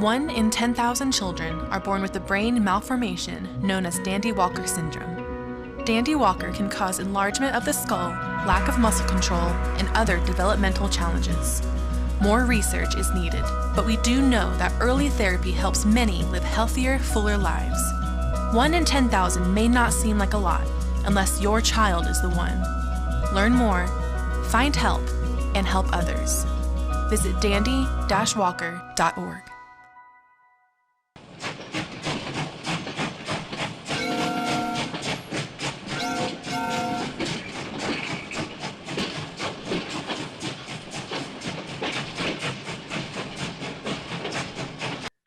1 in 10,000 children are born with a brain malformation known as Dandy-Walker syndrome. Dandy-Walker can cause enlargement of the skull, lack of muscle control, and other developmental challenges. More research is needed, but we do know that early therapy helps many live healthier, fuller lives. 1 in 10,000 may not seem like a lot unless your child is the one. Learn more, find help, and help others. Visit dandy-walker.org.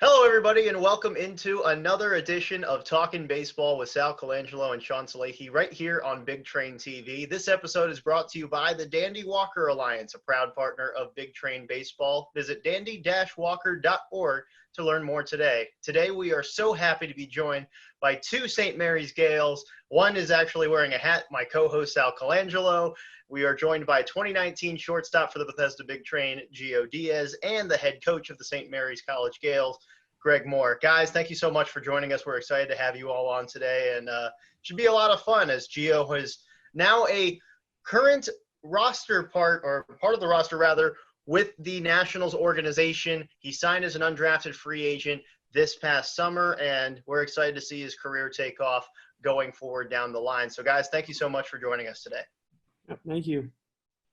Hello, everybody, and welcome into another edition of Talkin' Baseball with Sal Colangelo and Shaun Salehi right here on Big Train TV. This episode is brought to you by the Dandy-Walker Alliance, a proud partner of Big Train Baseball. Visit dandy-walker.org to learn more today. Today, we are so happy to be joined by two St. Mary's Gales. One is actually wearing a hat, my co-host Sal Colangelo. We are joined by 2019 shortstop for the Bethesda Big Train, Gio Diaz, and the head coach of the St. Mary's College Gales, Greg Moore. Guys, thank you so much for joining us. We're excited to have you all on today, and should be a lot of fun as Gio is now a current roster part of the roster rather with the Nationals organization. He signed as an undrafted free agent this past summer, and we're excited to see his career take off going forward down the line. So guys, thank you so much for joining us today. Thank you.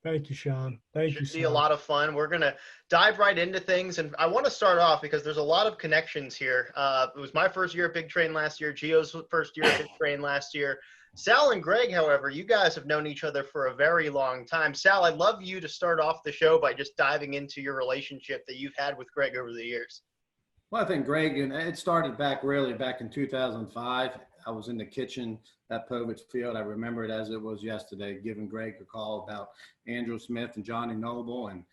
Thank you, Shaun. Thank you. Should be a lot of fun. We're going to dive right into things. And I want to start off because there's a lot of connections here. It was my first year at Big Train last year. Gio's first year at Big Train last year. Sal and Greg, however, you guys have known each other for a very long time. Sal, I'd love you to start off the show by just diving into your relationship that you've had with Greg over the years. Well, I think Greg, and it started back in 2005. I was in the kitchen at Povich Field. I remember it as it was yesterday, giving Greg a call about Andrew Smith and Johnny Noble and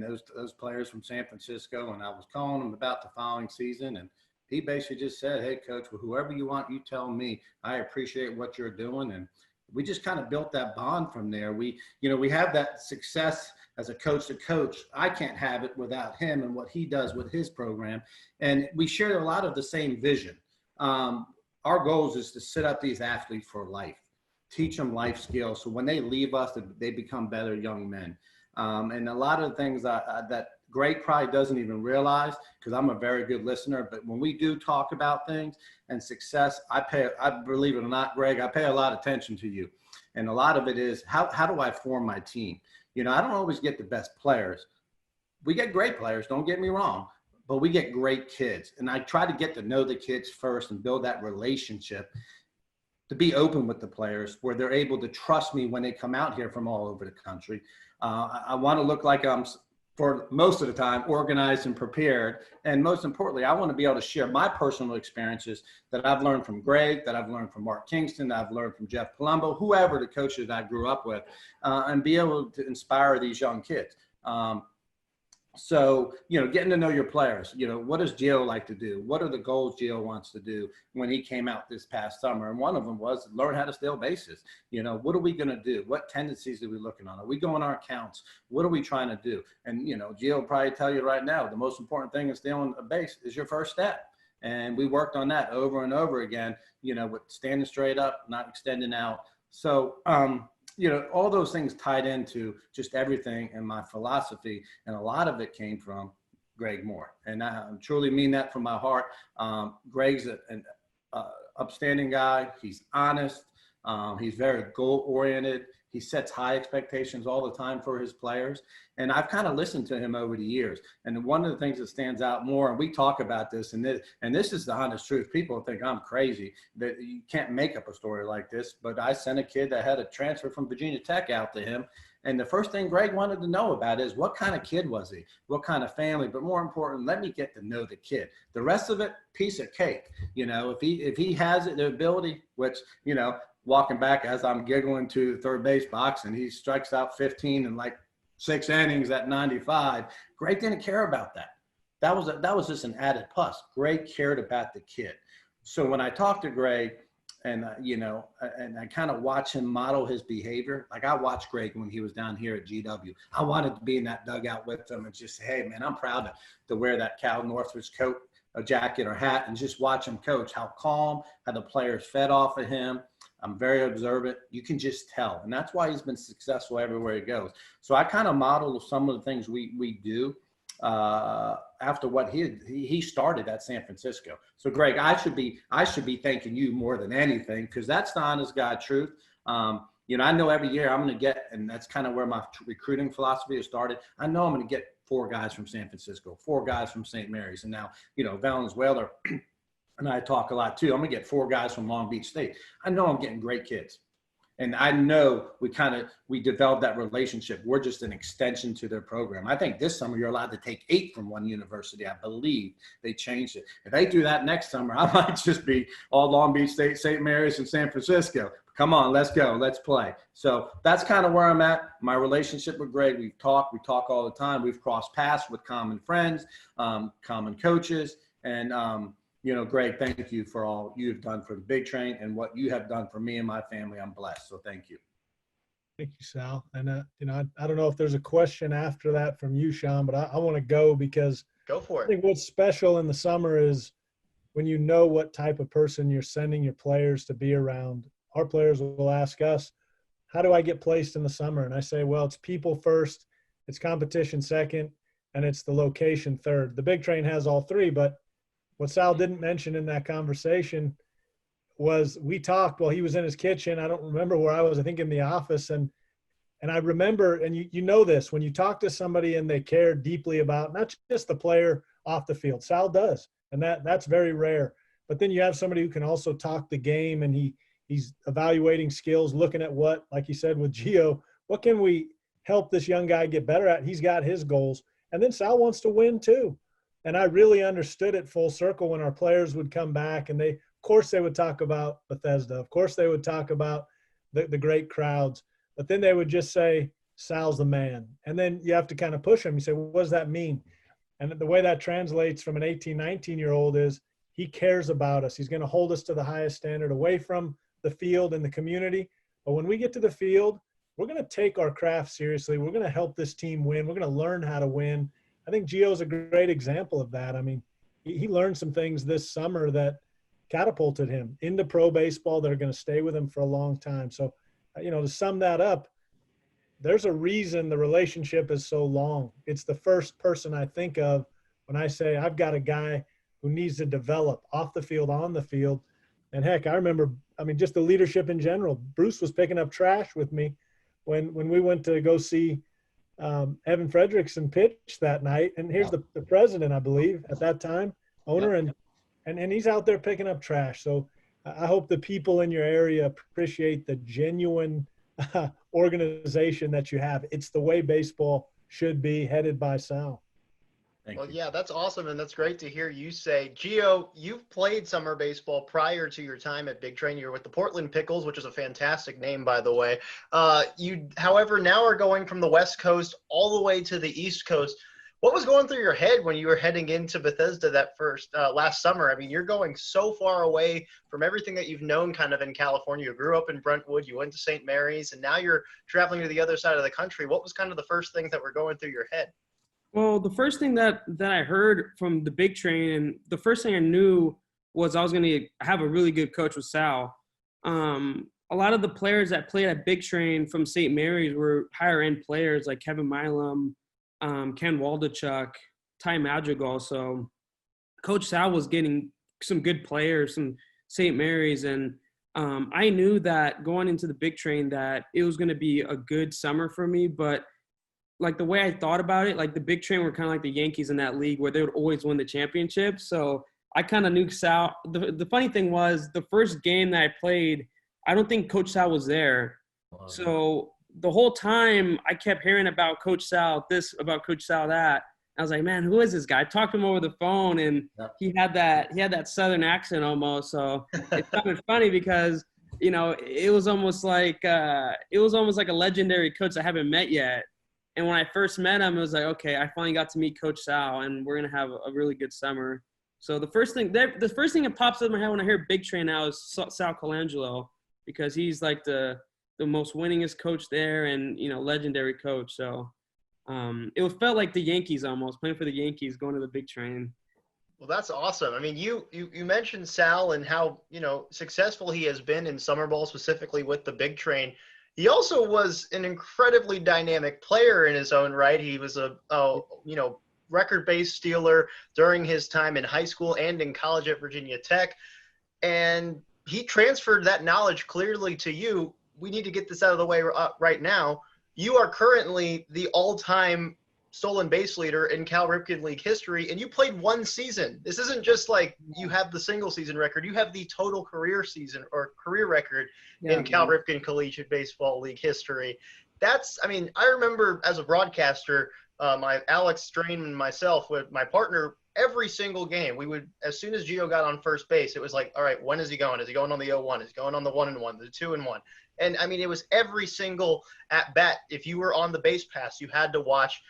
those players from San Francisco. And I was calling him about the following season. And he basically just said, hey, coach, well, whoever you want, you tell me. I appreciate what you're doing. And we just kind of built that bond from there. We have that success as a coach to coach. I can't have it without him and what he does with his program. And we share a lot of the same vision. Our goal is to set up these athletes for life, teach them life skills. So when they leave us, they become better young men. And a lot of the things that Greg probably doesn't even realize, because I'm a very good listener, but when we do talk about things and success, I believe it or not, Greg, I pay a lot of attention to you. And a lot of it is how do I form my team? I don't always get the best players. We get great players, don't get me wrong. But we get great kids. And I try to get to know the kids first and build that relationship to be open with the players where they're able to trust me when they come out here from all over the country. I want to look like I'm, for most of the time, organized and prepared. And most importantly, I want to be able to share my personal experiences that I've learned from Greg, that I've learned from Mark Kingston, that I've learned from Jeff Palumbo, whoever the coaches I grew up with, and be able to inspire these young kids. So, getting to know your players, what does Gio like to do? What are the goals Gio wants to do when he came out this past summer? And one of them was learn how to steal bases. What are we going to do? What tendencies are we looking on? Are we going our accounts? What are we trying to do? And, Gio will probably tell you right now, the most important thing in stealing a base is your first step. And we worked on that over and over again, with standing straight up, not extending out. So, all those things tied into just everything in my philosophy. And a lot of it came from Greg Moore. And I truly mean that from my heart. Greg's an upstanding guy. He's honest. He's very goal-oriented. He sets high expectations all the time for his players. And I've kind of listened to him over the years. And one of the things that stands out more, and we talk about this, and this is the honest truth. People think I'm crazy, that you can't make up a story like this. But I sent a kid that had a transfer from Virginia Tech out to him. And the first thing Greg wanted to know about is what kind of kid was he? What kind of family? But more important, let me get to know the kid. The rest of it, piece of cake. If he has it, the ability, which, walking back as I'm giggling to the third base box and he strikes out 15 in like 6 innings at 95. Greg didn't care about that. That was just an added plus. Greg cared about the kid. So when I talked to Greg and I kind of watch him model his behavior, like I watched Greg when he was down here at GW. I wanted to be in that dugout with him and just say, hey man, I'm proud to wear that Cal Northridge coat. a jacket or hat and just watch him coach, how calm, how the players fed off of him. I'm very observant. You can just tell. And that's why he's been successful everywhere he goes. So I kind of model some of the things we do after what he started at San Francisco. So Greg, I should be thanking you more than anything, because that's the honest God truth. I know every year I'm going to get, and that's kind of where my recruiting philosophy has started. I know I'm going to get 4 guys from San Francisco, 4 guys from St. Mary's. And now, Valenzuela and I talk a lot too. I'm going to get 4 guys from Long Beach State. I know I'm getting great kids. And I know we developed that relationship. We're just an extension to their program. I think this summer you're allowed to take 8 from one university. I believe they changed it. If they do that next summer, I might just be all Long Beach State, St. Mary's, and San Francisco. Come on, let's go. Let's play. So that's kind of where I'm at. My relationship with Greg, we talk all the time. We've crossed paths with common friends, common coaches. And, Greg, thank you for all you've done for the Big Train and what you have done for me and my family. I'm blessed. So thank you. Thank you, Sal. And, I don't know if there's a question after that from you, Shaun, but I want to go because Go for I it. think what's special in the summer is when you know what type of person you're sending your players to be around. Our players will ask us, how do I get placed in the summer? And I say, well, it's people first, it's competition second, and it's the location third. The Big Train has all 3, but what Sal didn't mention in that conversation was we talked while he was in his kitchen. I don't remember where I was, I think in the office. And I remember, and you know this, when you talk to somebody and they care deeply about not just the player off the field, Sal does, and that's very rare. But then you have somebody who can also talk the game, and he's evaluating skills, looking at what, like you said with Gio, what can we help this young guy get better at? He's got his goals. And then Sal wants to win too. And I really understood it full circle when our players would come back, and of course they would talk about Bethesda. Of course they would talk about the great crowds, but then they would just say, Sal's the man. And then you have to kind of push them. You say, well, what does that mean? And the way that translates from an 18, 19-year-old is he cares about us. He's going to hold us to the highest standard away from the field and the community. But when we get to the field, we're going to take our craft seriously. We're going to help this team win. We're going to learn how to win. I think Gio's a great example of that. I mean, he learned some things this summer that catapulted him into pro baseball that are going to stay with him for a long time. So, to sum that up, there's a reason the relationship is so long. It's the first person I think of when I say I've got a guy who needs to develop off the field, on the field. And heck, I remember, just the leadership in general. Bruce was picking up trash with me when we went to go see Evan Frederickson pitch that night. And here's the president, I believe, at that time, owner, and he's out there picking up trash. So I hope the people in your area appreciate the genuine organization that you have. It's the way baseball should be, headed by Sal. Well, yeah, that's awesome, and that's great to hear you say. Gio, you've played summer baseball prior to your time at Big Train. You were with the Portland Pickles, which is a fantastic name, by the way. You, however, now are going from the West Coast all the way to the East Coast. What was going through your head when you were heading into Bethesda that last summer? You're going so far away from everything that you've known kind of in California. You grew up in Brentwood, you went to St. Mary's, and now you're traveling to the other side of the country. What was kind of the first things that were going through your head? Well, the first thing that I heard from the Big Train, and the first thing I knew was I was going to have a really good coach with Sal. A lot of the players that played at Big Train from St. Mary's were higher-end players like Kevin Milam, Ken Waldachuk, Ty Madrigal. So Coach Sal was getting some good players from St. Mary's, and I knew that going into the Big Train that it was going to be a good summer for me, but like the way I thought about it, like the Big Train were kind of like the Yankees in that league where they would always win the championship. So I kind of knew Sal. The funny thing was the first game that I played, I don't think Coach Sal was there. Wow. So the whole time I kept hearing about Coach Sal this, about Coach Sal that. I was like, man, who is this guy? I talked to him over the phone, and he had that Southern accent almost. So it sounded funny because, it was almost like a legendary coach I haven't met yet. And when I first met him, it was like, okay, I finally got to meet Coach Sal, and we're going to have a really good summer. So the first thing that pops up in my head when I hear Big Train now is Sal Colangelo, because he's like the most winningest coach there and, legendary coach. So it felt like the Yankees almost, playing for the Yankees, going to the Big Train. Well, that's awesome. I mean, you mentioned Sal and how, successful he has been in summer ball, specifically with the big train. He also was an incredibly dynamic player in his own right. He was a record base stealer during his time in high school and in college at Virginia Tech. And he transferred that knowledge clearly to you. We need to get this out of the way right now. You are currently the all-time stolen base leader in Cal Ripken League history, and you played one season. This isn't just like you have the single season record. You have the total career season or career record in Cal Ripken Collegiate Baseball League history. I remember as a broadcaster, Alex Strain and myself, with my partner, every single game, we would, as soon as Gio got on first base, it was like, all right, when is he going? Is he going on the 0-1? Is he going on the 1-1, the 2-1? And I mean, it was every single at bat. If you were on the base pass, you had to watch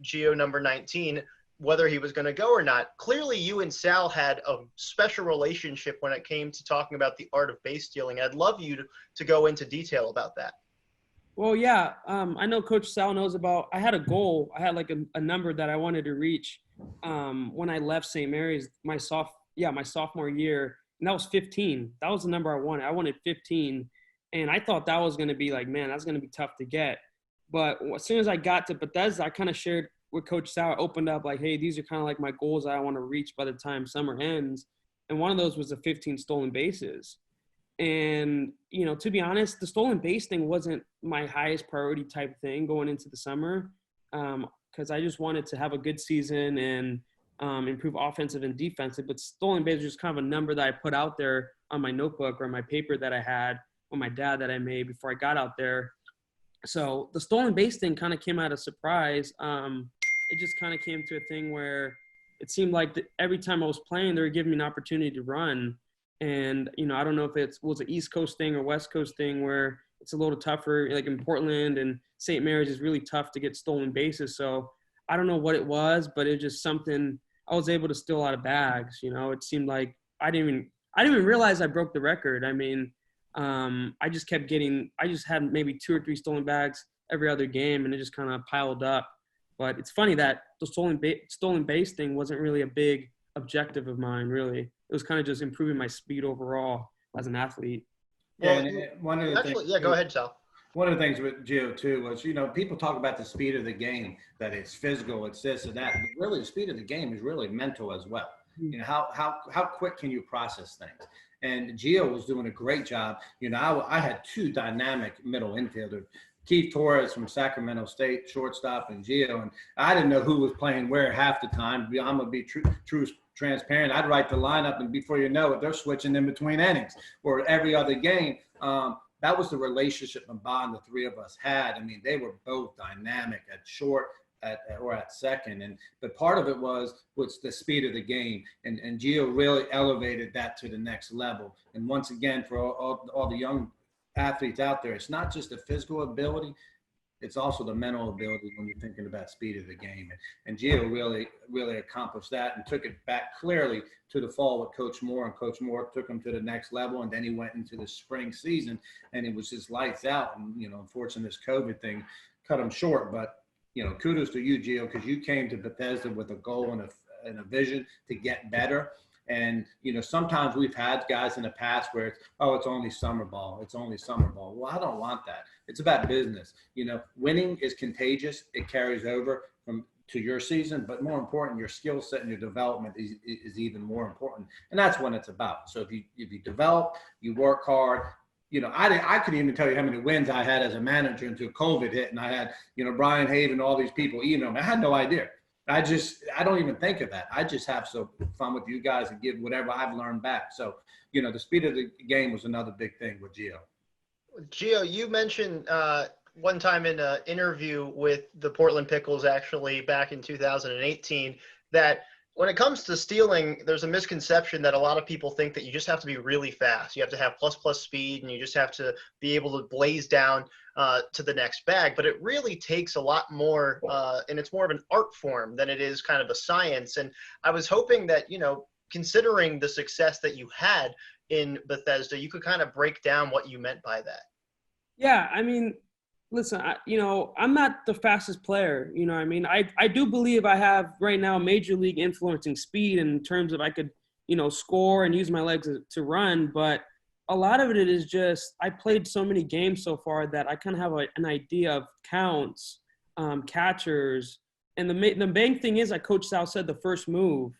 Gio number 19, whether he was going to go or not. Clearly, you and Sal had a special relationship when it came to talking about the art of base stealing. I'd love you to go into detail about that. Well, yeah, I know Coach Sal knows about. I had a goal. I had like a number that I wanted to reach when I left St. Mary's my sophomore year, and that was 15. That was the number I wanted. I wanted 15, and I thought that was going to be like, man, that's going to be tough to get. But as soon as I got to Bethesda, I kind of shared with Coach Sal. I opened up like, hey, these are kind of like my goals that I want to reach by the time summer ends, and one of those was the 15 stolen bases. And, to be honest, the stolen base thing wasn't my highest priority type thing going into the summer, because I just wanted to have a good season and improve offensive and defensive. But stolen base was just kind of a number that I put out there on my notebook or my paper that I had with my dad that I made before I got out there. So the stolen base thing kind of came out of surprise. It just kind of came to a thing where it seemed like every time I was playing, they were giving me an opportunity to run. And, I don't know if it was an East Coast thing or West Coast thing where it's a little tougher, like in Portland and St. Mary's is really tough to get stolen bases. So I don't know what it was, but it just something I was able to steal out of bags. It seemed like I didn't even realize I broke the record. I mean, I just had maybe 2 or 3 stolen bags every other game, and it just kind of piled up. But it's funny that the stolen base thing wasn't really a big objective of mine, really. It was kind of just improving my speed overall as an athlete. Yeah, one of the things. Yeah, go ahead, Sal. One of the things with Gio too was, people talk about the speed of the game, that it's physical, it's this and that. But really, the speed of the game is really mental as well. How quick can you process things? And Gio was doing a great job. I had 2 dynamic middle infielders, Keith Torres from Sacramento State, shortstop, and Gio. And I didn't know who was playing where half the time. I'm going to be true transparent. I'd write the lineup, and before you know it, they're switching in between innings or every other game. That was the relationship and bond the 3 of us had. I mean, they were both dynamic at short or at second. But part of it was the speed of the game. And Gio really elevated that to the next level. And once again, for all the young athletes out there, it's not just the physical ability, it's also the mental ability when you're thinking about speed of the game. And Gio really, really accomplished that and took it back clearly to the fall with Coach Moore. And Coach Moore took him to the next level. And then he went into the spring season, and it was just lights out. And, unfortunately, this COVID thing cut him short. But, kudos to you, Gio, because you came to Bethesda with a goal and a vision to get better. And, sometimes we've had guys in the past where it's only summer ball. It's only summer ball. Well, I don't want that. It's about business. Winning is contagious. It carries over to your season, but more important, your skill set and your development is even more important. And that's what it's about. So if you develop, you work hard. I couldn't even tell you how many wins I had as a manager until COVID hit, and I had, Brian Haven, all these people email me. I had no idea. I don't even think of that. I just have so fun with you guys and give whatever I've learned back. So, the speed of the game was another big thing with Gio. Gio, you mentioned one time in an interview with the Portland Pickles, actually back in 2018, that when it comes to stealing, there's a misconception that a lot of people think that you just have to be really fast. You have to have plus speed, and you just have to be able to blaze down to the next bag. But it really takes a lot more, and it's more of an art form than it is kind of a science. And I was hoping that, considering the success that you had in Bethesda, you could kind of break down what you meant by that. Yeah, I mean, Listen, I'm not the fastest player. You know what I mean? I do believe I have right now major league influencing speed in terms of I could, score and use my legs to run. But a lot of it is just I played so many games so far that I kind of have an idea of counts, catchers. And the main thing is, like Coach Sal said, the first move.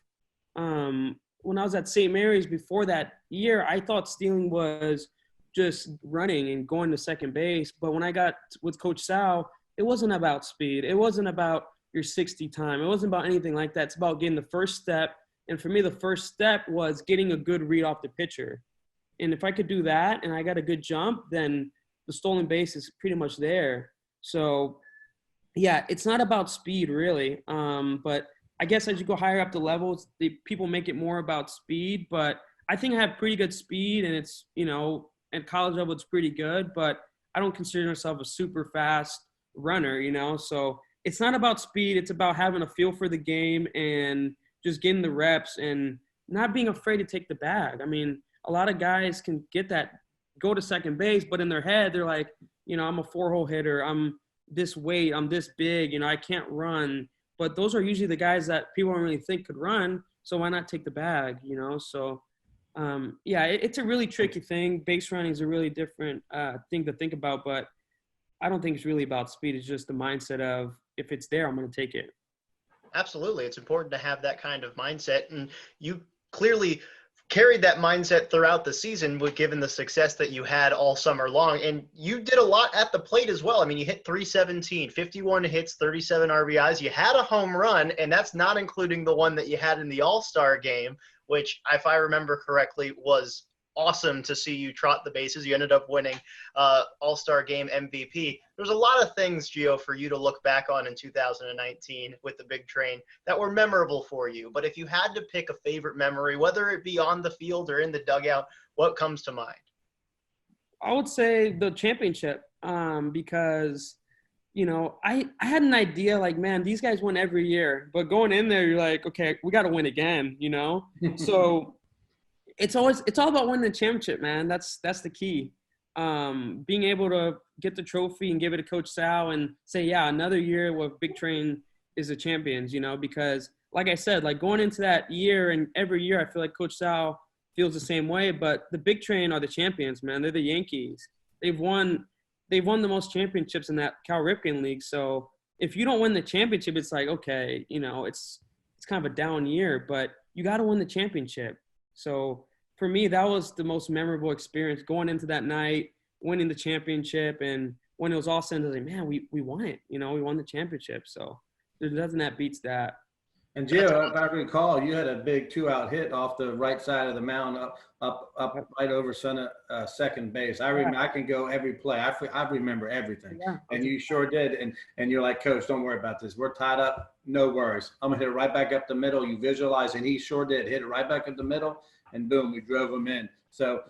When I was at St. Mary's before that year, I thought stealing was just running and going to second base. But when I got with Coach Sal, it wasn't about speed. It wasn't about your 60 time. It wasn't about anything like that. It's about getting the first step. And for me, the first step was getting a good read off the pitcher. And if I could do that and I got a good jump, then the stolen base is pretty much there. So, yeah, it's not about speed really. But I guess as you go higher up the levels, people make it more about speed. But I think I have pretty good speed, and it's, at college level, it's pretty good, but I don't consider myself a super fast runner, So it's not about speed. It's about having a feel for the game and just getting the reps and not being afraid to take the bag. I mean, a lot of guys can get that, go to second base, but in their head, they're like, I'm a 4-hole hitter. I'm this weight. I'm this big. I can't run. But those are usually the guys that people don't really think could run. So why not take the bag, So it's a really tricky thing. Base running is a really different thing to think about, but I don't think it's really about speed. It's just the mindset of if it's there, I'm going to take it. Absolutely. It's important to have that kind of mindset. And you clearly carried that mindset throughout the season, given the success that you had all summer long. And you did a lot at the plate as well. I mean, you hit 317, 51 hits, 37 RBIs. You had a home run, and that's not including the one that you had in the All-Star game, which, if I remember correctly, was awesome to see you trot the bases. You ended up winning All-Star Game MVP. There's a lot of things, Gio, for you to look back on in 2019 with the Big Train that were memorable for you. But if you had to pick a favorite memory, whether it be on the field or in the dugout, what comes to mind? I would say the championship because, I had an idea like, man, these guys win every year. But going in there, you're like, okay, we got to win again, So it's all about winning the championship, man. That's the key. Being able to get the trophy and give it to Coach Sal and say, yeah, another year with Big Train is the champions, because like I said, like going into that year and every year, I feel like Coach Sal feels the same way, but the Big Train are the champions, man. They're the Yankees. They've won the most championships in that Cal Ripken League. So if you don't win the championship, it's like, okay, it's kind of a down year, but you got to win the championship. So for me, that was the most memorable experience going into that night, winning the championship. And when it was all said, I was like, man, we won it. We won the championship. So there's nothing that beats that. And Gio, if I recall, you had a big 2-out hit off the right side of the mound up right over second base. I can go every play. I remember everything. Yeah. And you sure did. And you're like, Coach, don't worry about this. We're tied up. No worries. I'm going to hit it right back up the middle. You visualize, and he sure did. Hit it right back up the middle, and boom, we drove him in. So,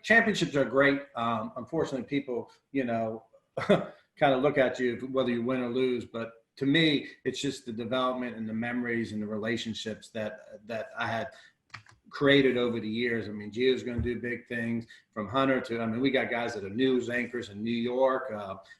championships are great. Unfortunately, people, kind of look at you whether you win or lose, but to me, it's just the development and the memories and the relationships that I had created over the years. I mean, Gio's going to do big things from Hunter to, we got guys that are news anchors in New York,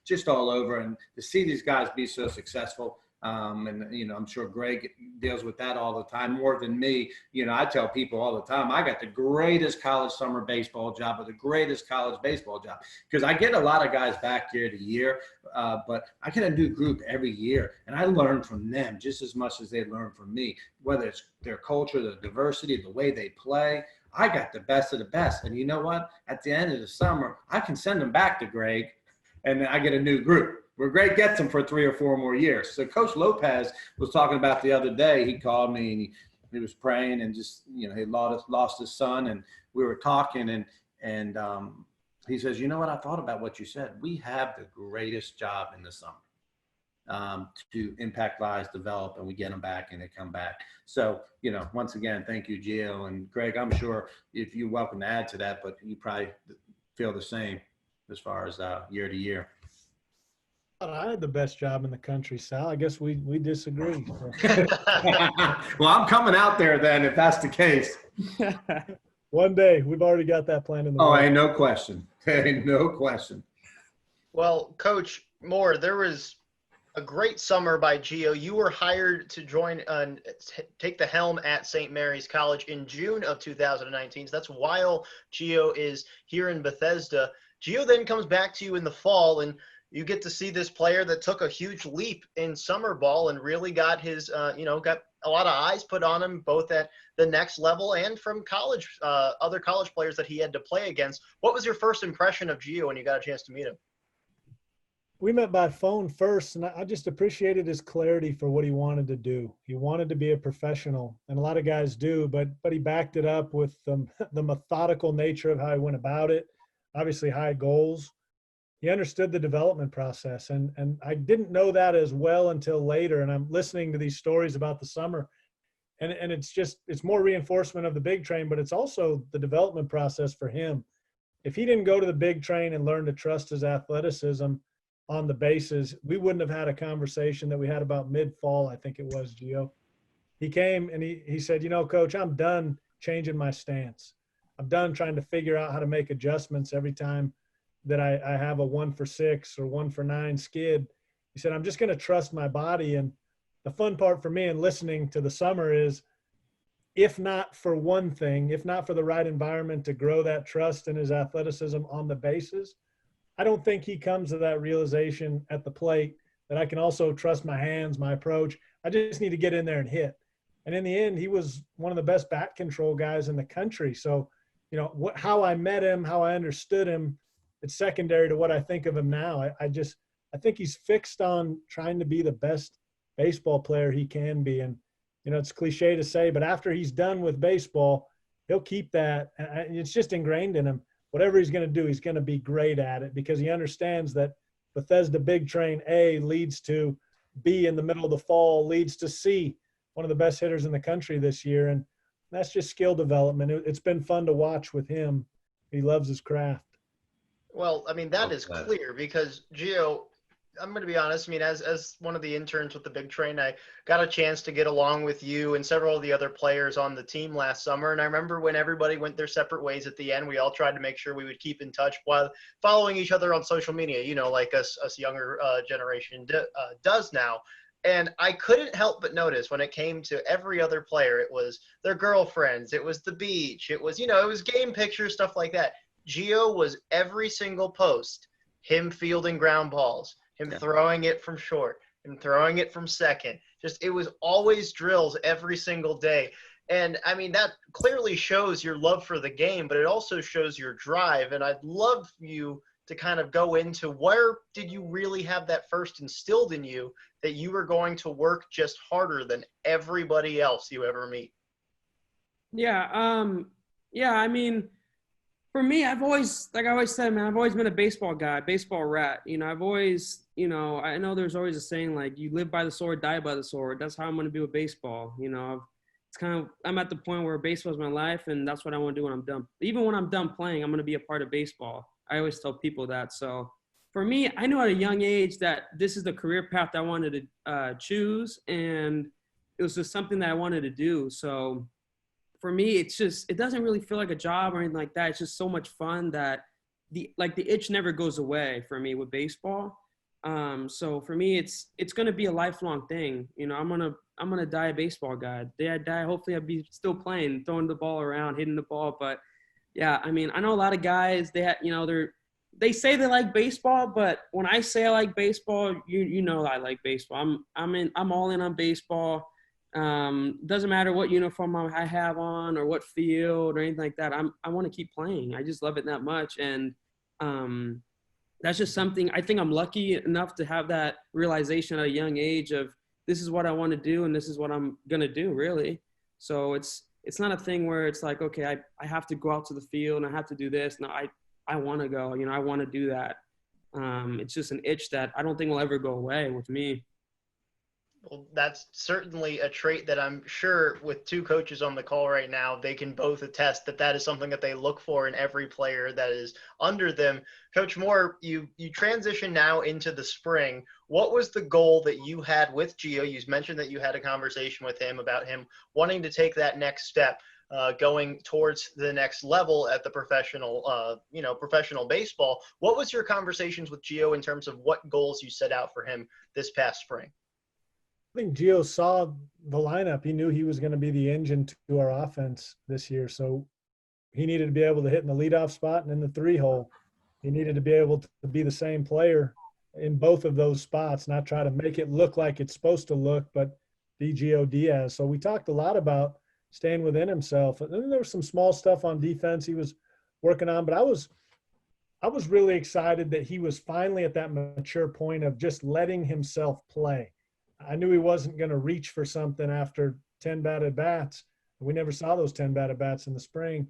just all over. And to see these guys be so successful, I'm sure Greg deals with that all the time, more than me. I tell people all the time, I got the greatest college summer baseball job or the greatest college baseball job, because I get a lot of guys back year to year, but I get a new group every year, and I learn from them just as much as they learn from me, whether it's their culture, the diversity, the way they play. I got the best of the best. And you know what? At the end of the summer, I can send them back to Greg, and I get a new group, where Greg gets them for 3 or 4 more years. So Coach Lopez was talking about the other day. He called me, and he was praying, and just, he lost his son, and we were talking, and he says, you know what? I thought about what you said. We have the greatest job in the summer to impact lives, develop, and we get them back, and they come back. So, once again, thank you, Gio. And Greg, I'm sure if you're welcome to add to that, but you probably feel the same as far as year to year. I had the best job in the country, Sal. I guess we disagree. Well, I'm coming out there then, if that's the case. One day. We've already got that plan in the works. Ain't no question. Ain't no question. Well, Coach Moore, there was a great summer by Gio. You were hired to join take the helm at St. Mary's College in June of 2019. So that's while Gio is here in Bethesda. Gio then comes back to you in the fall, and you get to see this player that took a huge leap in summer ball and really got his, got a lot of eyes put on him, both at the next level and from college, other college players that he had to play against. What was your first impression of Gio when you got a chance to meet him? We met by phone first, and I just appreciated his clarity for what he wanted to do. He wanted to be a professional, and a lot of guys do, but he backed it up with the methodical nature of how he went about it. Obviously, high goals. He understood the development process, and I didn't know that as well until later. And I'm listening to these stories about the summer, and it's more reinforcement of the big train, but it's also the development process for him. If he didn't go to the big train and learn to trust his athleticism on the bases, we wouldn't have had a conversation that we had about mid-fall, I think it was, Gio. He came and he said, Coach, I'm done changing my stance. I'm done trying to figure out how to make adjustments every time that I have a 1 for 6 or 1 for 9 skid. He said, I'm just going to trust my body. And the fun part for me in listening to the summer is, if not for one thing, if not for the right environment to grow that trust in his athleticism on the bases, I don't think he comes to that realization at the plate that I can also trust my hands, my approach. I just need to get in there and hit. And in the end, he was one of the best bat control guys in the country. So, how I met him, how I understood him, it's secondary to what I think of him now. I think he's fixed on trying to be the best baseball player he can be. And, it's cliche to say, but after he's done with baseball, he'll keep that. And it's just ingrained in him. Whatever he's going to do, he's going to be great at it, because he understands that Bethesda Big Train A leads to B in the middle of the fall, leads to C, one of the best hitters in the country this year. And that's just skill development. It's been fun to watch with him. He loves his craft. Well, I mean, that is clear because, Gio, I'm going to be honest. I mean, as one of the interns with the Big Train, I got a chance to get along with you and several of the other players on the team last summer. And I remember when everybody went their separate ways at the end, we all tried to make sure we would keep in touch while following each other on social media, like us younger generation does now. And I couldn't help but notice when it came to every other player, it was their girlfriends, it was the beach, it was, it was game pictures, stuff like that. Gio was every single post, him fielding ground balls, him throwing it from short, him throwing it from second. Just, it was always drills every single day. And I mean, that clearly shows your love for the game, but it also shows your drive. And I'd love you to kind of go into, where did you really have that first instilled in you that you were going to work just harder than everybody else you ever meet? Yeah. I mean, for me, I've always, like I always said, man, I've always been a baseball guy, baseball rat. I've always, I know there's always a saying, like, you live by the sword, die by the sword. That's how I'm going to be with baseball. It's kind of, I'm at the point where baseball is my life, and that's what I want to do when I'm done. Even when I'm done playing, I'm going to be a part of baseball. I always tell people that. So for me, I knew at a young age that this is the career path I wanted to choose, and it was just something that I wanted to do. So for me, it doesn't really feel like a job or anything like that. It's just so much fun that the itch never goes away for me with baseball. So for me, it's going to be a lifelong thing. I'm going to die a baseball guy. The day I die, hopefully I'll be still playing, throwing the ball around, hitting the ball. But yeah, I mean, I know a lot of guys, they say they like baseball, but when I say I like baseball, I like baseball. I'm all in on baseball. Doesn't matter what uniform I have on or what field or anything like that. I want to keep playing. I just love it that much. And that's just something, I think I'm lucky enough to have that realization at a young age of, this is what I want to do and this is what I'm going to do, really. So it's not a thing where it's like, okay, I have to go out to the field and I have to do this. No, I want to go, I want to do that. It's just an itch that I don't think will ever go away with me. Well, that's certainly a trait that I'm sure with two coaches on the call right now, they can both attest that is something that they look for in every player that is under them. Coach Moore, you transition now into the spring. What was the goal that you had with Gio? You mentioned that you had a conversation with him about him wanting to take that next step. going towards the next level at the professional baseball. What was your conversations with Gio in terms of what goals you set out for him this past spring? I think Gio saw the lineup. He knew he was going to be the engine to our offense this year. So he needed to be able to hit in the leadoff spot and in the 3-hole. He needed to be able to be the same player in both of those spots, not try to make it look like it's supposed to look, but be Gio Diaz. So we talked a lot about staying within himself. And then there was some small stuff on defense he was working on, but I was really excited that he was finally at that mature point of just letting himself play. I knew he wasn't going to reach for something after 10 bad at-bats. We never saw those 10 bad at-bats in the spring.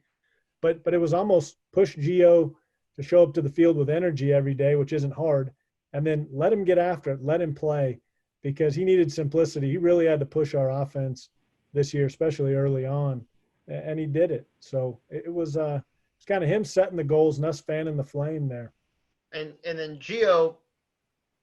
But it was almost push Gio to show up to the field with energy every day, which isn't hard, and then let him get after it, let him play, because he needed simplicity. He really had to push our offense this year, especially early on, and he did it. So it was kind of him setting the goals and us fanning the flame there. And then Gio,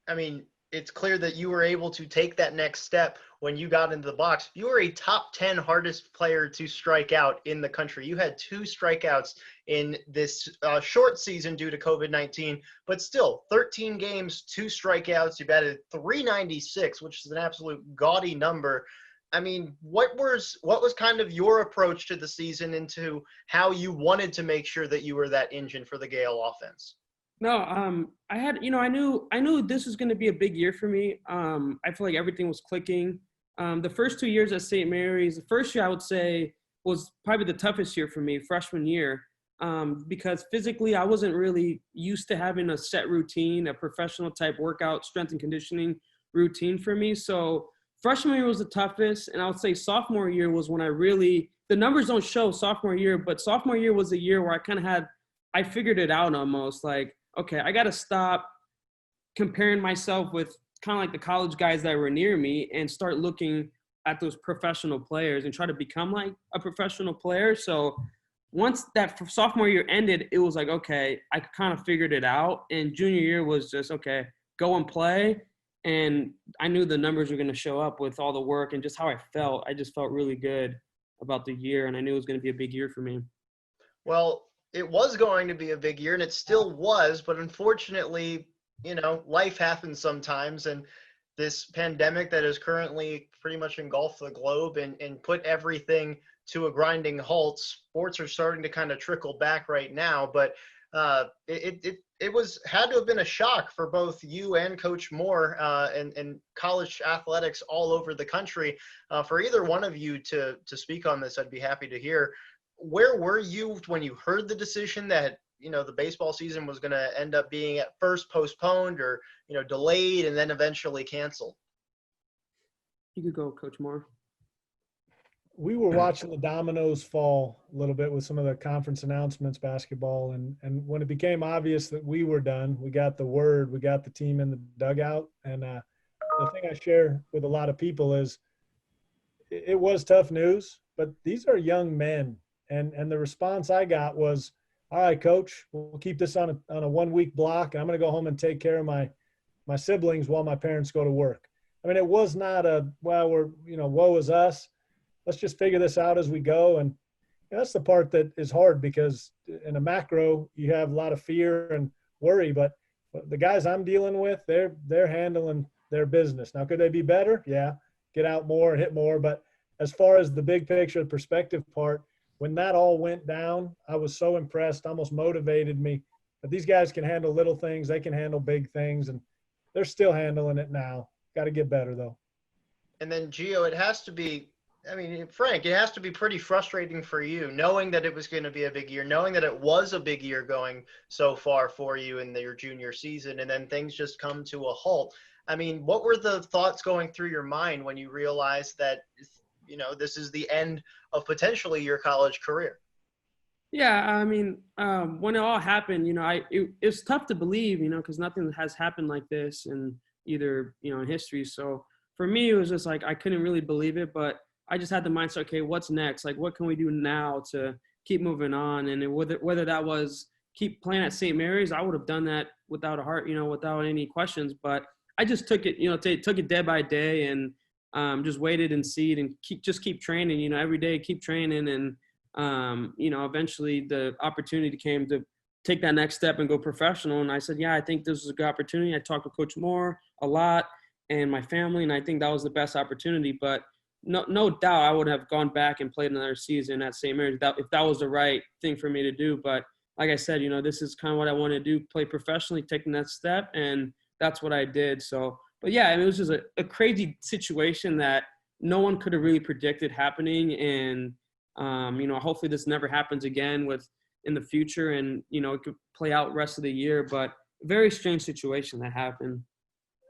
I mean, it's clear that you were able to take that next step when you got into the box. You were a top 10 hardest player to strike out in the country. You had 2 strikeouts in this short season due to COVID-19, but still 13 games, 2 strikeouts. You batted .396, which is an absolute gaudy number. I mean, what was kind of your approach to the season into how you wanted to make sure that you were that engine for the Gale offense? No, I had, I knew this was going to be a big year for me. I feel like everything was clicking. The first 2 years at St. Mary's, the first year I would say was probably the toughest year for me, freshman year, because physically I wasn't really used to having a set routine, a professional type workout, strength and conditioning routine for me. So freshman year was the toughest, and I would say sophomore year was when the numbers don't show sophomore year, but sophomore year was the year where I figured it out almost, like, okay, I got to stop comparing myself with kind of like the college guys that were near me and start looking at those professional players and try to become like a professional player. So once that sophomore year ended, it was like, okay, I kind of figured it out. And junior year was just, okay, go and play. And I knew the numbers were going to show up with all the work and just how I felt. I just felt really good about the year, and I knew it was going to be a big year for me. Well, it was going to be a big year, and it still was, but unfortunately, life happens sometimes, and this pandemic that is currently pretty much engulfed the globe and put everything to a grinding halt. Sports are starting to kind of trickle back right now, but it had to have been a shock for both you and Coach Moore and college athletics all over the country. For either one of you to speak on this, I'd be happy to hear. Where were you when you heard the decision that, the baseball season was going to end up being at first postponed or, delayed and then eventually canceled? You could go, Coach Moore. We were watching the dominoes fall a little bit with some of the conference announcements, basketball. And when it became obvious that we were done, we got the word, we got the team in the dugout. And the thing I share with a lot of people is it was tough news, but these are young men. And the response I got was, all right, Coach, we'll keep this on a 1 week block. I'm going to go home and take care of my siblings while my parents go to work. I mean, it was not woe is us. Let's just figure this out as we go. And that's the part that is hard, because in a macro, you have a lot of fear and worry, but the guys I'm dealing with, they're handling their business. Now, could they be better? Yeah. Get out more and hit more. But as far as the big picture, the perspective part, when that all went down, I was so impressed, almost motivated me that these guys can handle little things. They can handle big things, and they're still handling it now. Got to get better, though. And then, Gio, it has to be, Frank, it has to be pretty frustrating for you, knowing that it was going to be a big year, knowing that it was a big year going so far for you in your junior season, and then things just come to a halt. What were the thoughts going through your mind when you realized that, this is the end of potentially your college career? Yeah, when it all happened, it's tough to believe, because nothing has happened like this in either, in history. So for me, it was just like I couldn't really believe it, but I just had the mindset, okay, what's next? Like, what can we do now to keep moving on? And whether that was keep playing at St. Mary's, I would have done that without a heart, without any questions. But I just took it day by day and just waited and see and keep training, every day, keep training. And eventually the opportunity came to take that next step and go professional. And I said, yeah, I think this is a good opportunity. I talked to Coach Moore a lot and my family, and I think that was the best opportunity. But no doubt I would have gone back and played another season at St. Mary's if that was the right thing for me to do. But like I said, this is kind of what I want to do, play professionally, take the next step, and that's what I did. So, but yeah, it was just a crazy situation that no one could have really predicted happening. And, hopefully this never happens again in the future, and, it could play out rest of the year, but very strange situation that happened.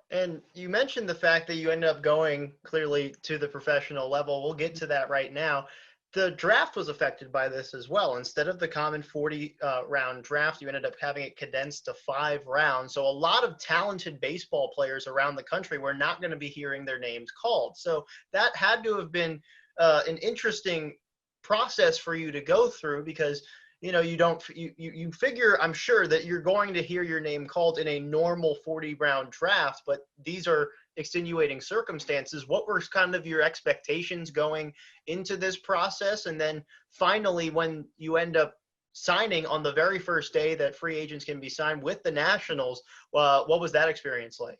And you mentioned the fact that you ended up going clearly to the professional level. We'll get to that right now. The draft was affected by this as well. Instead of the common 40-round draft, you ended up having it condensed to 5 rounds. So a lot of talented baseball players around the country were not going to be hearing their names called. So that had to have been an interesting process for you to go through, because you figure, I'm sure, that you're going to hear your name called in a normal 40-round draft, but these are extenuating circumstances. What were kind of your expectations going into this process? And then finally, when you end up signing on the very first day that free agents can be signed with the Nationals, what was that experience like?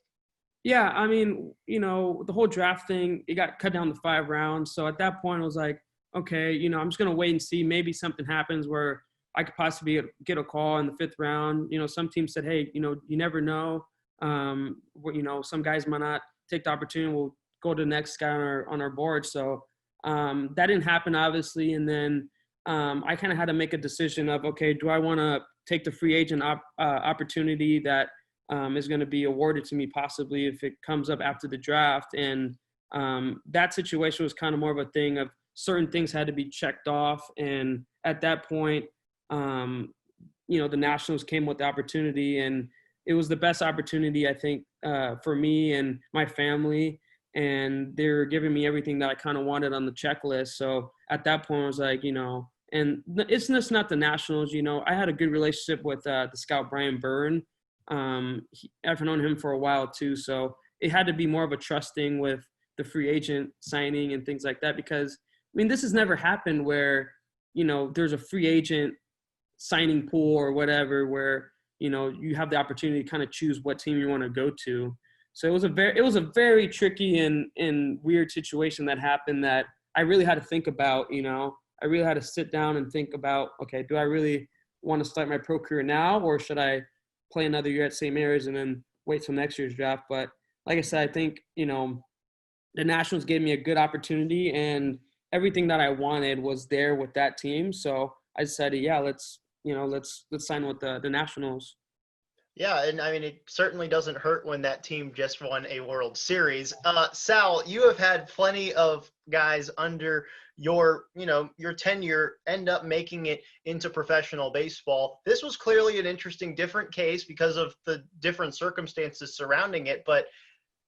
Yeah, I mean, the whole draft thing, it got cut down to 5 rounds. So at that point, I was like, okay, I'm just going to wait and see. Maybe something happens where I could possibly get a call in the 5th round. Some teams said, hey, you never know. Some guys might not take the opportunity. We'll go to the next guy on our board. So that didn't happen, obviously. And then I kind of had to make a decision of, okay, do I want to take the free agent opportunity that is going to be awarded to me possibly if it comes up after the draft? And that situation was kind of more of a thing of certain things had to be checked off. And at that point, the Nationals came with the opportunity, and it was the best opportunity, I think, for me and my family. And they were giving me everything that I kind of wanted on the checklist. So at that point, I was like, and it's just not the Nationals. I had a good relationship with the scout Brian Byrne. I've known him for a while too. So it had to be more of a trusting with the free agent signing and things like that, because this has never happened where, there's a free agent signing pool or whatever where, you have the opportunity to kind of choose what team you want to go to. So it was a very tricky and weird situation that happened that I really had to think about. I really had to sit down and think about, okay, do I really want to start my pro career now, or should I play another year at St. Mary's and then wait till next year's draft? But like I said, I think, the Nationals gave me a good opportunity, and everything that I wanted was there with that team. So I decided, yeah, let's sign with the Nationals. Yeah, and it certainly doesn't hurt when that team just won a World Series. Sal, you have had plenty of guys under your tenure end up making it into professional baseball. This was clearly an interesting, different case because of the different circumstances surrounding it, but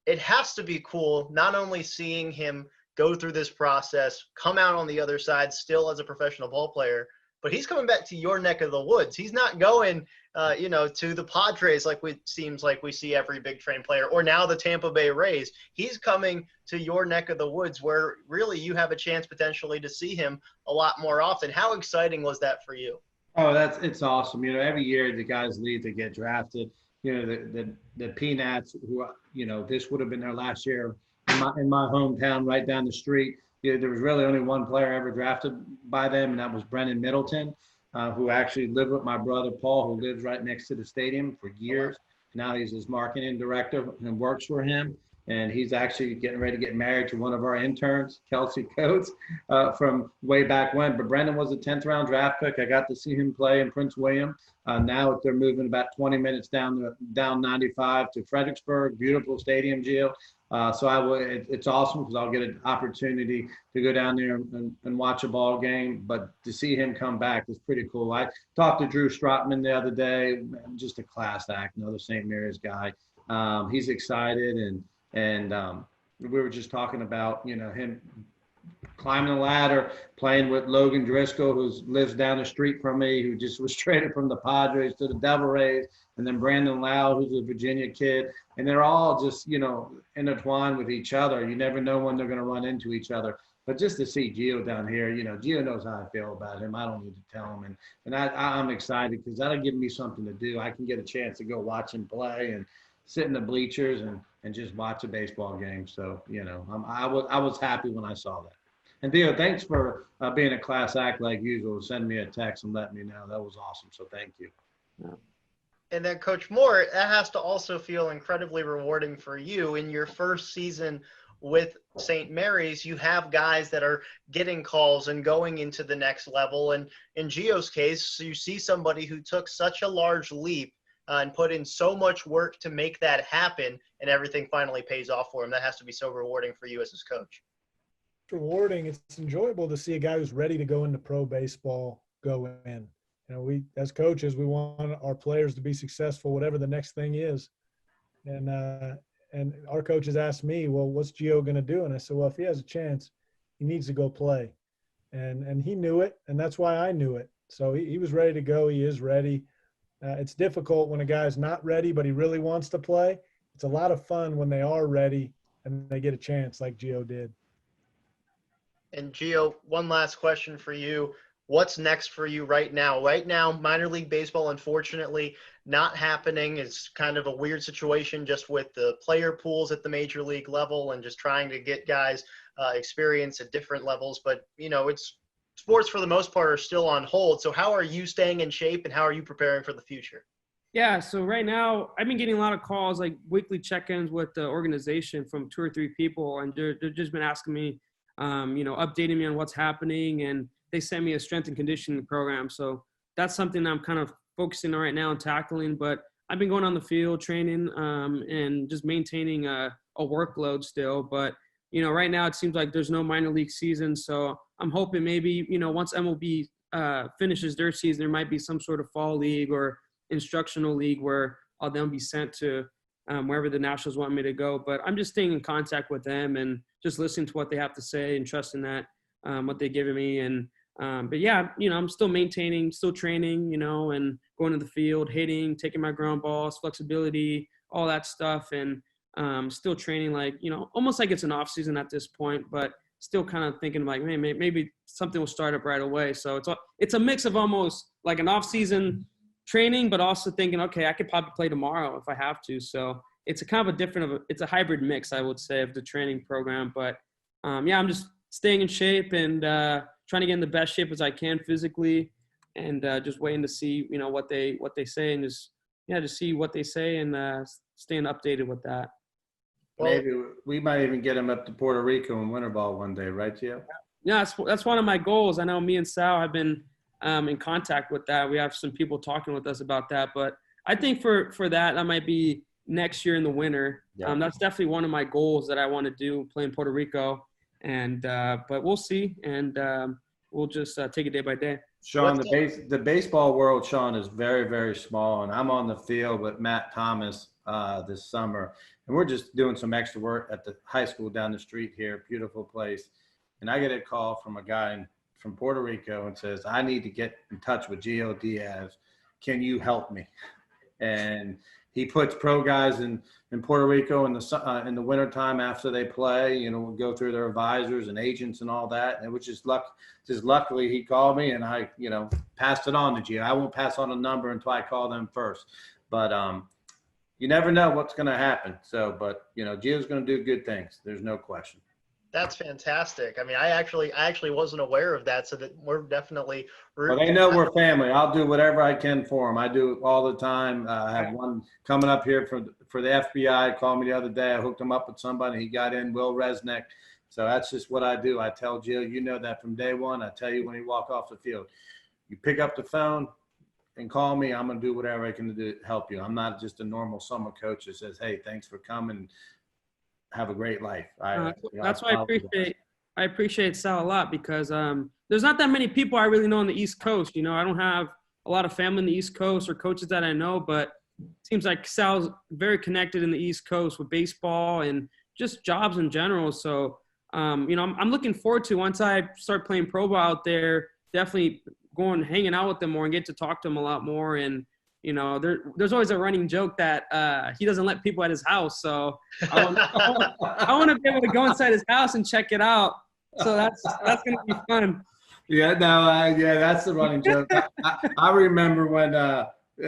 it has to be cool not only seeing him go through this process, come out on the other side still as a professional ball player, but he's coming back to your neck of the woods. He's not going, to the Padres seems like we see every Big Train player, or now the Tampa Bay Rays. He's coming to your neck of the woods where really you have a chance potentially to see him a lot more often. How exciting was that for you? Oh, it's awesome. Every year the guys leave to get drafted. The Peanuts, who, this would have been their last year in my hometown right down the street. There was really only one player ever drafted by them, and that was Brendan Middleton, who actually lived with my brother Paul, who lives right next to the stadium for years. Now he's his marketing director and works for him. And he's actually getting ready to get married to one of our interns, Kelsey Coates, from way back when. But Brendan was a 10th round draft pick. I got to see him play in Prince William. Now they're moving about 20 minutes down 95 to Fredericksburg, beautiful stadium, Gio. It's awesome because I'll get an opportunity to go down there and watch a ball game. But to see him come back is pretty cool. I talked to Drew Strotman the other day, just a class act, another St. Mary's guy. He's excited, and we were just talking about, him climbing the ladder, playing with Logan Driscoll, who lives down the street from me, who just was traded from the Padres to the Devil Rays, and then Brandon Lau, who's a Virginia kid. And they're all just, intertwined with each other. You never know when they're going to run into each other. But just to see Gio down here, Gio knows how I feel about him. I don't need to tell him. And I'm excited because that'll give me something to do. I can get a chance to go watch him play and sit in the bleachers and just watch a baseball game. So, I was happy when I saw that. And Dio, thanks for being a class act like usual. Send me a text and let me know. That was awesome. So thank you. Yeah. And then Coach Moore, that has to also feel incredibly rewarding for you in your first season with St. Mary's. You have guys that are getting calls and going into the next level. And in Gio's case, you see somebody who took such a large leap and put in so much work to make that happen, and everything finally pays off for him. That has to be so rewarding for you as his coach. It's rewarding. It's enjoyable to see a guy who's ready to go into pro baseball go in. We, as coaches, we want our players to be successful, whatever the next thing is. And our coaches asked me, well, what's Gio going to do? And I said, well, if he has a chance, he needs to go play. And he knew it, and that's why I knew it. So he was ready to go. He is ready. It's difficult when a guy's not ready, but he really wants to play. It's a lot of fun when they are ready and they get a chance like Gio did. And Gio, one last question for you. What's next for you right now? Right now, minor league baseball, unfortunately, not happening. It's kind of a weird situation just with the player pools at the major league level and just trying to get guys experience at different levels. But, it's sports for the most part are still on hold. So how are you staying in shape and how are you preparing for the future? Yeah, so right now I've been getting a lot of calls, like weekly check-ins with the organization from 2 or 3 people, and they've just been asking me, updating me on what's happening, and they sent me a strength and conditioning program. So that's something I'm kind of focusing on right now and tackling. But I've been going on the field training and just maintaining a workload still. But, right now it seems like there's no minor league season. So I'm hoping maybe, once MLB finishes their season, there might be some sort of fall league or instructional league where I'll then be sent to wherever the Nationals want me to go. But I'm just staying in contact with them and just listening to what they have to say and trusting that what they're giving me. And but yeah, I'm still maintaining, still training, and going to the field, hitting, taking my ground balls, flexibility, all that stuff. And still training almost like it's an off season at this point, but still kind of thinking like, hey, maybe something will start up right away. So it's a mix of almost like an off season training, but also thinking, okay, I could probably play tomorrow if I have to. So it's a kind of it's a hybrid mix, I would say, of the training program. But yeah, I'm just staying in shape and trying to get in the best shape as I can physically, and just waiting to see, what they say, and just see what they say and staying updated with that. Well, maybe we might even get him up to Puerto Rico and winter ball one day, right, Gio? Yeah, that's one of my goals. I know me and Sal have been in contact with that. We have some people talking with us about that, but I think for that might be next year in the winter. Yeah. That's definitely one of my goals that I want to do, play in Puerto Rico. And but we'll see, and we'll just take it day by day. Shaun, the baseball world, Shaun, is very, very small, and I'm on the field with Matt Thomas this summer, and we're just doing some extra work at the high school down the street here, beautiful place. And I get a call from a guy from Puerto Rico and says, I need to get in touch with Gio Diaz. Can you help me? And he puts pro guys in Puerto Rico in the wintertime after they play, we'll go through their advisors and agents and all that. And it was just luckily he called me, and I, passed it on to Gio. I won't pass on a number until I call them first. But you never know what's going to happen. So, but, Gio's going to do good things. There's no question. That's fantastic. I mean, I actually wasn't aware of that, so that we're definitely. Well, they know we're family. I'll do whatever I can for them. I do it all the time. I have one coming up here for the FBI. Called me the other day. I hooked him up with somebody. He got in, Will Resnick. So that's just what I do. I tell Jill, that from day one. I tell you when you walk off the field. You pick up the phone and call me. I'm going to do whatever I can do to help you. I'm not just a normal summer coach that says, hey, thanks for coming. Have a great life. That's why I appreciate Sal a lot, because there's not that many people I really know on the East Coast. I don't have a lot of family in the East Coast or coaches that I know, but it seems like Sal's very connected in the East Coast with baseball and just jobs in general. So, I'm looking forward to, once I start playing pro ball out there, definitely hanging out with them more and get to talk to them a lot more. And there's always a running joke that he doesn't let people at his house. So I want to be able to go inside his house and check it out So that's gonna be fun. Yeah, no, yeah, that's the running joke. I remember when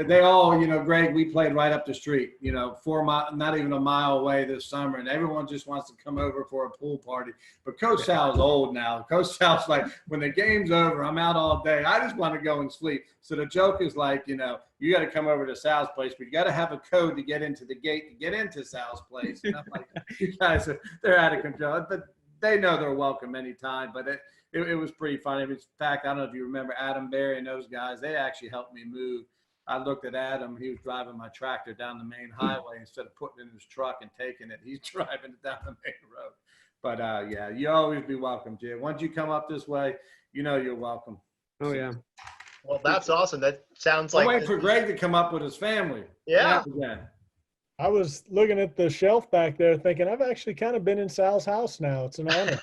they all, Greg, we played right up the street, 4 miles, not even a mile away this summer, and everyone just wants to come over for a pool party. But Coach Sal's old now. Coach Sal's like, when the game's over, I'm out all day. I just want to go and sleep. So the joke is like, you got to come over to Sal's place, but you got to have a code to get into the gate to get into Sal's place. And I'm like, you guys, they're out of control. But they know they're welcome anytime. But it was pretty funny. In fact, I don't know if you remember Adam Berry and those guys. They actually helped me move. I looked at Adam. He was driving my tractor down the main highway instead of putting it in his truck and taking it. He's driving it down the main road. But, yeah, you always be welcome, Jim. Once you come up this way, you're welcome. Oh, yeah. Well, that's awesome. That sounds I'm like waiting for Greg to come up with his family. Yeah. I was looking at the shelf back there thinking, I've actually kind of been in Sal's house now. It's an honor.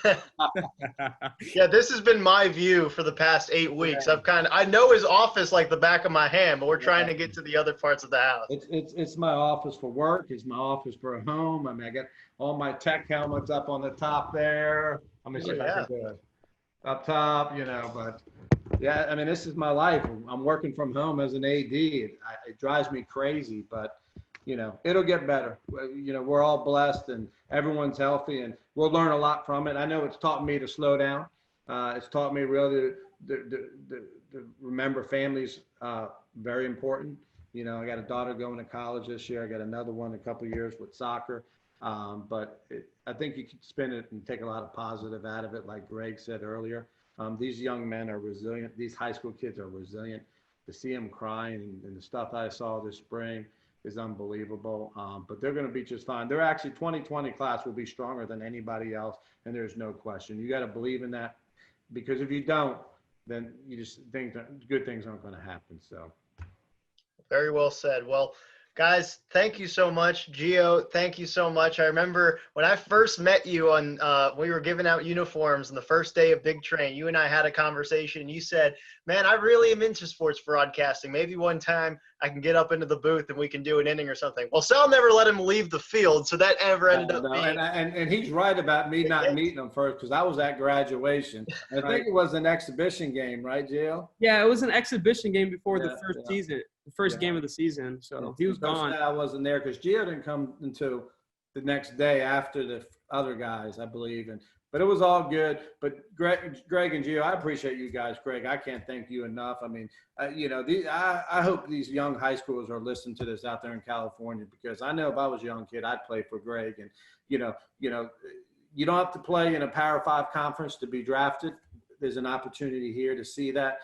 Yeah, this has been my view for the past 8 weeks. I know his office like the back of my hand, but we're trying to get to the other parts of the house. It's my office for work. It's my office for home. I mean, I got all my tech helmets up on the top there. Let me see if I can do it. Up top, but yeah, I mean, this is my life. I'm working from home as an AD. It drives me crazy, but it'll get better. We're all blessed and everyone's healthy and we'll learn a lot from it. I know it's taught me to slow down. It's taught me really to remember families, very important. I got a daughter going to college this year. I got another one in a couple of years with soccer. But I think you can spin it and take a lot of positive out of it. Like Greg said earlier, these young men are resilient. These high school kids are resilient. To see them crying and the stuff I saw this spring is unbelievable. But they're going to be just fine. They're actually 2020 class will be stronger than anybody else. And there's no question. You got to believe in that, because if you don't, then you just think that good things aren't going to happen. So. Very well said. Well, guys, thank you so much. Gio, thank you so much. I remember when I first met you on, we were giving out uniforms on the first day of Big Train. You and I had a conversation. You said, man, I really am into sports broadcasting. Maybe one time I can get up into the booth and we can do an inning or something. Well, Sal never let him leave the field, so that ever ended up being. And he's right about me not meeting him first, because I was at graduation. I think it was an exhibition game, right, Gio? Yeah, it was an exhibition game before the first season. First game of the season, so he was gone. I wasn't there because Gio didn't come until the next day after the other guys, I believe. But it was all good. But Greg and Gio, I appreciate you guys. Greg, I can't thank you enough. I mean, I hope these young high schoolers are listening to this out there in California, because I know if I was a young kid, I'd play for Greg. And you don't have to play in a Power 5 conference to be drafted. There's an opportunity here to see that.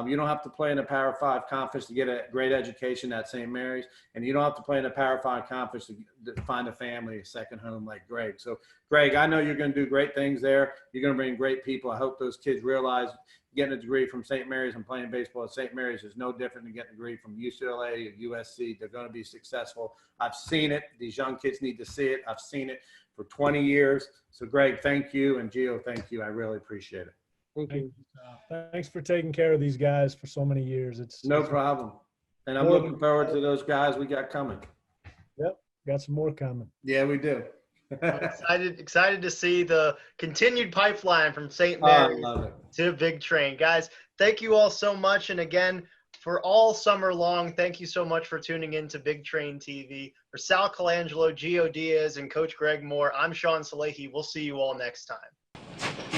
You don't have to play in a Power 5 conference to get a great education at St. Mary's, and you don't have to play in a Power 5 conference to find a family, a second home like Greg. So, Greg, I know you're going to do great things there. You're going to bring great people. I hope those kids realize getting a degree from St. Mary's and playing baseball at St. Mary's is no different than getting a degree from UCLA or USC. They're going to be successful. I've seen it. These young kids need to see it. I've seen it for 20 years. So, Greg, thank you, and Gio, thank you. I really appreciate it. Thank you. Thanks for taking care of these guys for so many years. It's no problem. And I'm looking forward to those guys we got coming. Yep, got some more coming. Yeah, we do. excited to see the continued pipeline from St. Mary's to Big Train. Guys, thank you all so much. And again, for all summer long, thank you so much for tuning in to Big Train TV. For Sal Colangelo, Gio Diaz, and Coach Greg Moore, I'm Shaun Salehi. We'll see you all next time.